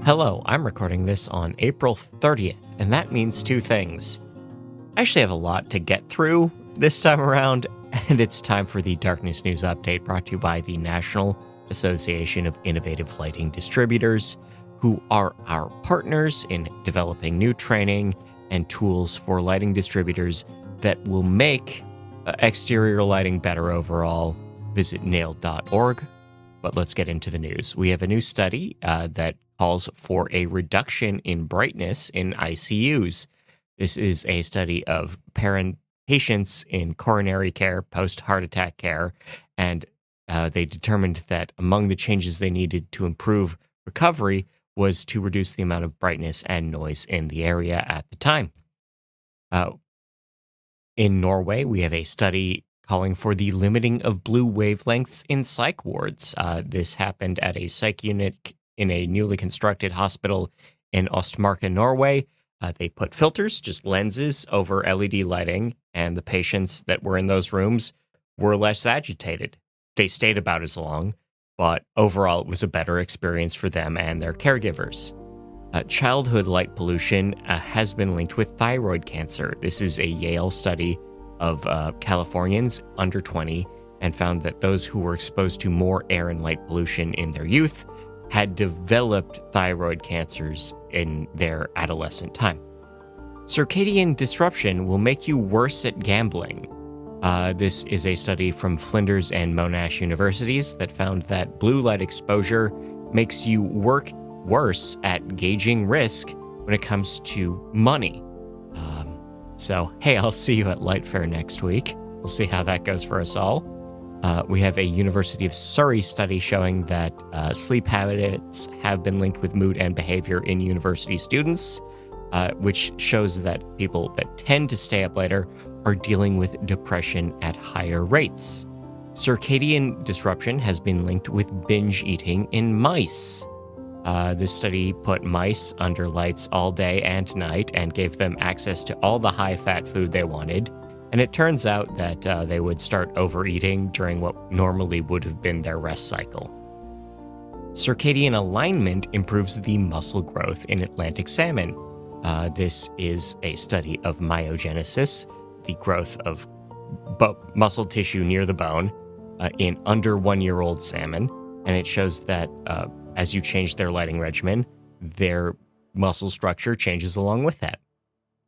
Hello, I'm recording this on April 30th, and that means two things. I actually have a lot to get through this time around, and it's time for the Darkness News Update brought to you by the National Association of Innovative Lighting Distributors, who are our partners in developing new training and tools for lighting distributors that will make exterior lighting better overall. Visit nailed.org. But let's get into the news. We have a new study that calls for a reduction in brightness in ICUs. This is a study of patients in coronary care, post-heart attack care, and they determined that among the changes they needed to improve recovery was to reduce the amount of brightness and noise in the area at the time. In Norway, we have a study calling for the limiting of blue wavelengths in psych wards. This happened at a psych unit in a newly constructed hospital in Ostmarka, Norway. They put filters, just lenses, over LED lighting, and the patients that were in those rooms were less agitated. They stayed about as long, but overall it was a better experience for them and their caregivers. Childhood light pollution has been linked with thyroid cancer. This is a Yale study of Californians under 20 and found that those who were exposed to more air and light pollution in their youth had developed thyroid cancers in their adolescent time. Circadian disruption will make you worse at gambling. This is a study from Flinders and Monash universities that found that blue light exposure makes you work worse at gauging risk when it comes to money. Hey, I'll see you at Light Fair next week. We'll see how that goes for us all. We have a University of Surrey study showing that sleep habits have been linked with mood and behavior in university students, which shows that people that tend to stay up later are dealing with depression at higher rates. Circadian disruption has been linked with binge eating in mice. This study put mice under lights all day and night and gave them access to all the high-fat food they wanted. And it turns out that they would start overeating during what normally would have been their rest cycle. Circadian alignment improves the muscle growth in Atlantic salmon. This is a study of myogenesis, the growth of muscle tissue near the bone in under 1-year-old salmon. And it shows that as you change their lighting regimen, their muscle structure changes along with that.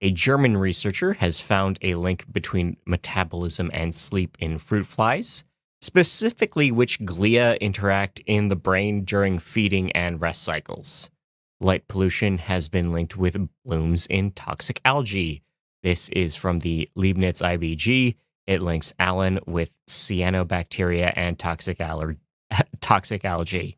A German researcher has found a link between metabolism and sleep in fruit flies, specifically which glia interact in the brain during feeding and rest cycles. Light pollution has been linked with blooms in toxic algae. This is from the Leibniz IBG. It links alum with cyanobacteria and toxic algae.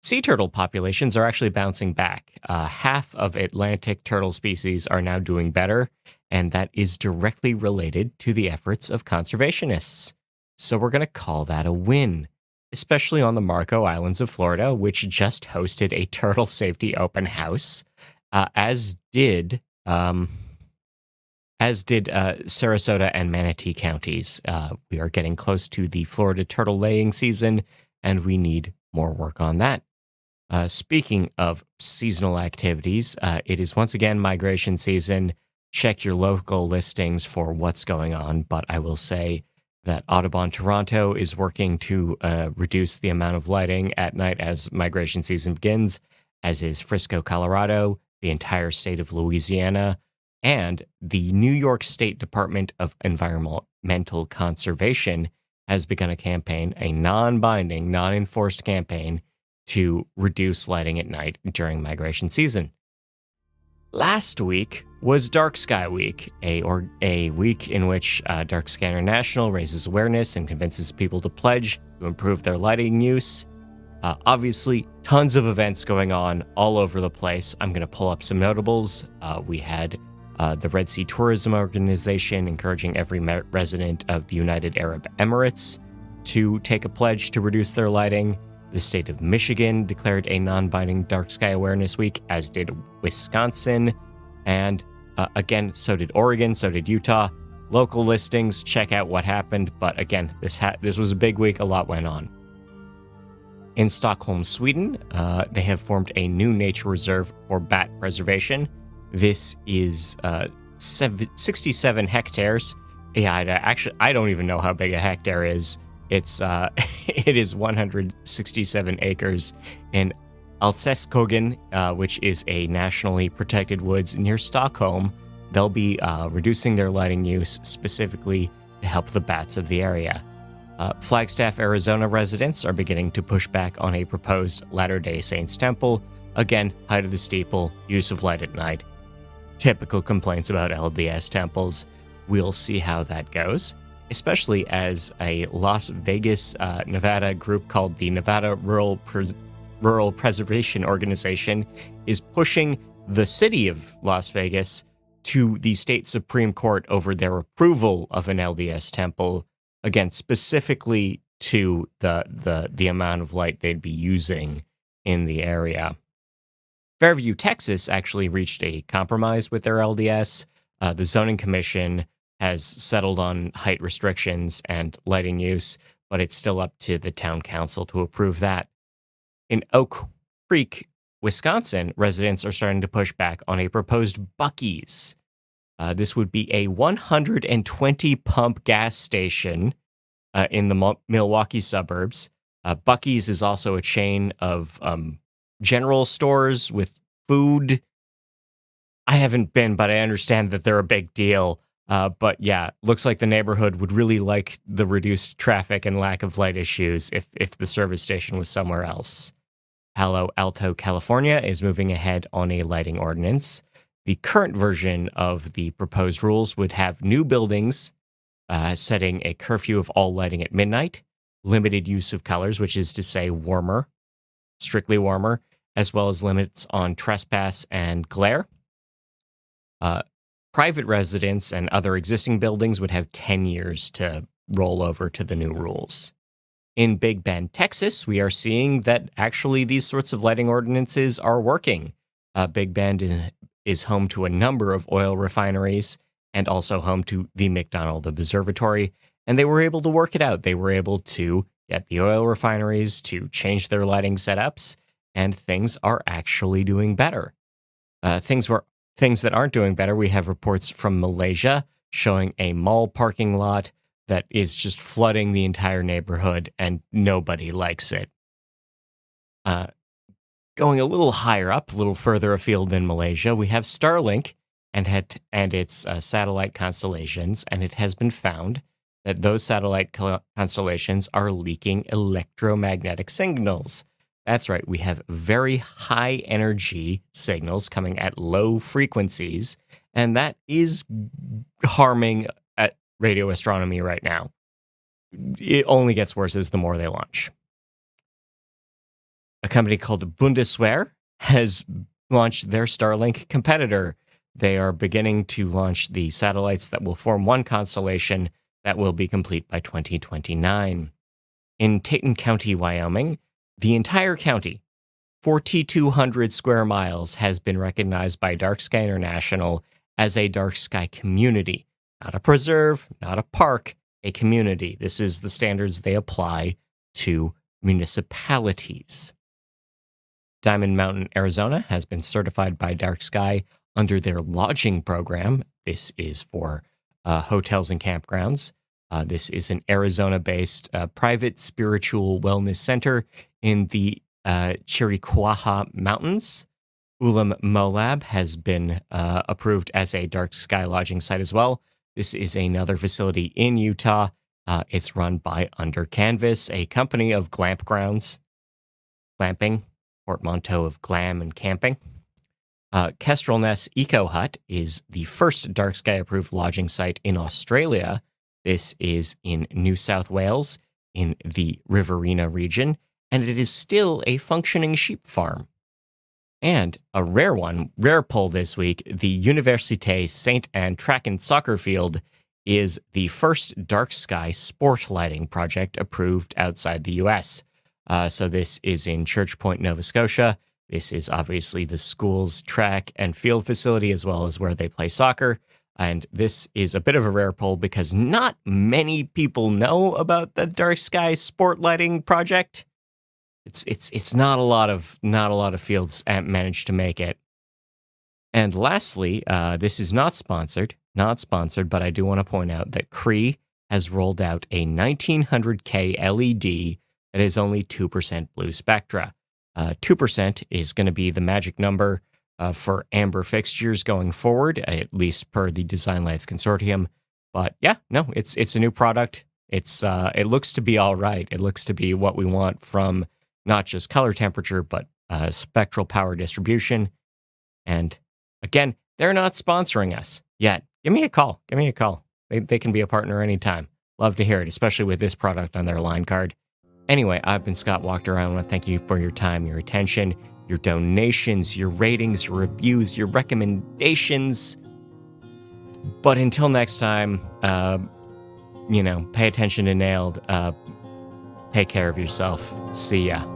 Sea turtle populations are actually bouncing back. Half of Atlantic turtle species are now doing better, and that is directly related to the efforts of conservationists. So we're going to call that a win, especially on the Marco Islands of Florida, which just hosted a turtle safety open house, as did Sarasota and Manatee counties. We are getting close to the Florida turtle laying season, and we need more work on that. Speaking of seasonal activities, it is once again migration season. Check your local listings for what's going on, but I will say that Audubon Toronto is working to reduce the amount of lighting at night as migration season begins, as is Frisco, Colorado, the entire state of Louisiana, and the New York State Department of Environmental Conservation has begun a campaign, a non-binding, non-enforced campaign to reduce lighting at night during migration season. Last week was Dark Sky Week, a week in which Dark Sky International raises awareness and convinces people to pledge to improve their lighting use. Obviously, tons of events going on all over the place. I'm going to pull up some notables. We had the Red Sea Tourism Organization encouraging every resident of the United Arab Emirates to take a pledge to reduce their lighting. The state of Michigan declared a non-binding Dark Sky Awareness Week, as did Wisconsin. And again, so did Oregon, so did Utah. Local listings, check out what happened. But again, this was a big week. A lot went on. In Stockholm, Sweden, they have formed a new nature reserve for bat preservation. This is 67 hectares. Yeah, I don't even know how big a hectare is. It's it is 167 acres in Alseskogen, which is a nationally protected woods near Stockholm. They'll be reducing their lighting use specifically to help the bats of the area. Flagstaff, Arizona residents are beginning to push back on a proposed Latter-day Saints temple. Again, height of the steeple, use of light at night. Typical complaints about LDS temples. We'll see how that goes, especially as a Las Vegas, Nevada group called the Nevada Rural Preservation Organization is pushing the city of Las Vegas to the state Supreme Court over their approval of an LDS temple, again, specifically to the amount of light they'd be using in the area. Fairview, Texas actually reached a compromise with their LDS. The zoning commission has settled on height restrictions and lighting use, but it's still up to the town council to approve that. In Oak Creek, Wisconsin, residents are starting to push back on a proposed Buc-ee's. This would be a 120-pump gas station in the Milwaukee suburbs. Buc-ee's is also a chain of general stores with food. I haven't been, but I understand that they're a big deal. But yeah, looks like the neighborhood would really like the reduced traffic and lack of light issues if the service station was somewhere else. Palo Alto, California is moving ahead on a lighting ordinance. The current version of the proposed rules would have new buildings setting a curfew of all lighting at midnight, limited use of colors, which is to say warmer, strictly warmer, as well as limits on trespass and glare. Private residents and other existing buildings would have 10 years to roll over to the new rules. In Big Bend, Texas, we are seeing that actually these sorts of lighting ordinances are working. Big Bend is home to a number of oil refineries and also home to the McDonald Observatory, and they were able to work it out. They were able to get the oil refineries to change their lighting setups, and things are actually doing better. Things that aren't doing better, we have reports from Malaysia showing a mall parking lot that is just flooding the entire neighborhood, and nobody likes it. Going a little higher up, a little further afield than Malaysia, we have Starlink and its satellite constellations, and it has been found that those satellite constellations are leaking electromagnetic signals. That's right, we have very high energy signals coming at low frequencies, and that is harming radio astronomy right now. It only gets worse as the more they launch. A company called Bundeswehr has launched their Starlink competitor. They are beginning to launch the satellites that will form one constellation that will be complete by 2029. In Tatum County, Wyoming, the entire county, 4,200 square miles, has been recognized by Dark Sky International as a dark sky community. Not a preserve, not a park, a community. This is the standards they apply to municipalities. Diamond Mountain, Arizona has been certified by Dark Sky under their lodging program. This is for hotels and campgrounds. This is an Arizona-based private spiritual wellness center in the Chiricahua Mountains. Ulam Moab has been approved as a dark sky lodging site as well. This is another facility in Utah. It's run by Under Canvas, a company of glamping, portmanteau of glam and camping. Kestrel Ness Eco Hut is the first dark sky approved lodging site in Australia. This is in New South Wales in the Riverina region, and it is still a functioning sheep farm. And a rare poll this week, the Université Saint-Anne track and soccer field is the first dark sky sport lighting project approved outside the US. So this is in Church Point, Nova Scotia. This is obviously the school's track and field facility as well as where they play soccer. And this is a bit of a rare poll because not many people know about the dark sky sport lighting project. It's not a lot of fields managed to make it. And lastly, this is not sponsored, but I do want to point out that Cree has rolled out a 1900K LED that is only 2% blue spectra. 2% is going to be the magic number for amber fixtures going forward, at least per the Design Lights Consortium. But yeah, no, it's a new product. It looks to be all right. It looks to be what we want from not just color temperature, but spectral power distribution. And again, they're not sponsoring us yet. Give me a call. Give me a call. They can be a partner anytime. Love to hear it, especially with this product on their line card. Anyway, I've been Scott Wachter. I want to thank you for your time, your attention, your donations, your ratings, your reviews, your recommendations. But until next time, pay attention to Nailed. Take care of yourself. See ya.